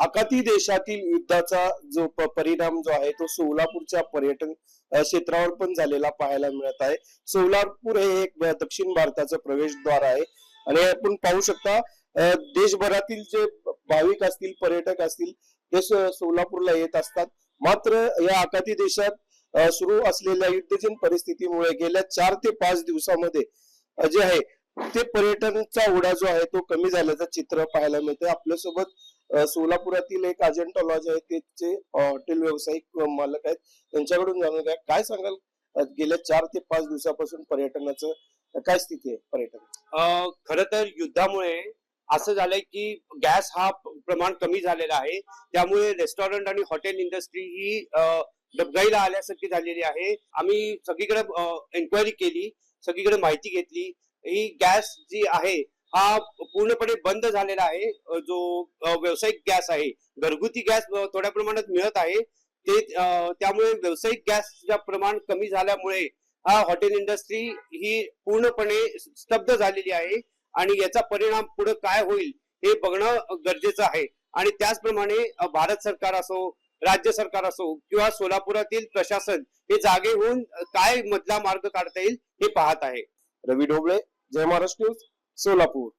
आखाती देशातील युद्धाचा जो परिणाम जो आहे तो सोलापूरच्या पर्यटन क्षेत्रावर पण झालेला पाहायला मिळत आहे. सोलापूर हे एक दक्षिण भारताचं प्रवेशद्वार आहे आणि आपण पाहू शकता देशभरातील जे भाविक असतील, पर्यटक असतील ते सोलापूरला येत असतात. मात्र या आखाती देशात सुरू असलेल्या युद्धजन्य परिस्थितीमुळे गेल्या 4 ते 5 दिवसामध्ये जे आहे ते पर्यटनचा ओढा जो आहे तो कमी झाल्याचं चित्र पाहायला मिळतं. आपल्यासोबत सोलापुरातील एक अजंठा लॉज आहे त्याचे हॉटेल व्यावसायिक मालक आहेत, त्यांच्याकडून जाणून घ्या काय सांगाल. गेल्या 4 ते 5 दिवसापासून पर्यटनाचं काय स्थिती आहे पर्यटन. खरं तर युद्धामुळे असं झालंय की गॅस हा प्रमाण कमी झालेला आहे. त्यामुळे रेस्टॉरंट आणि हॉटेल इंडस्ट्री ही डबघाईला आल्यासारखी झालेली आहे. आम्ही सगळीकडे एन्क्वायरी केली, सगळीकडे माहिती घेतली. ही गॅस जी आहे हा पूर्णपणे बंद झालेला आहे. जो व्यावसायिक गॅस आहे, घरगुती गॅस थोड्या प्रमाणात मिळत आहे ते त्यामुळे व्यावसायिक गॅसचं प्रमाण कमी झाल्यामुळे हा हॉटेल इंडस्ट्री ही पूर्णपणे स्तब्ध झालेली आहे आणि याचा परिणाम पुढे काय होईल हे बघणं गरजेचं आहे. आणि त्याचप्रमाणे भारत सरकार असो, राज्य सरकार असो किंवा सोलापुरातील प्रशासन हे जागे होऊन काय मधला मार्ग काढता येईल हे पाहत आहे. रवी ढोबळे, जय महाराष्ट्र न्यूज, सोलापूर.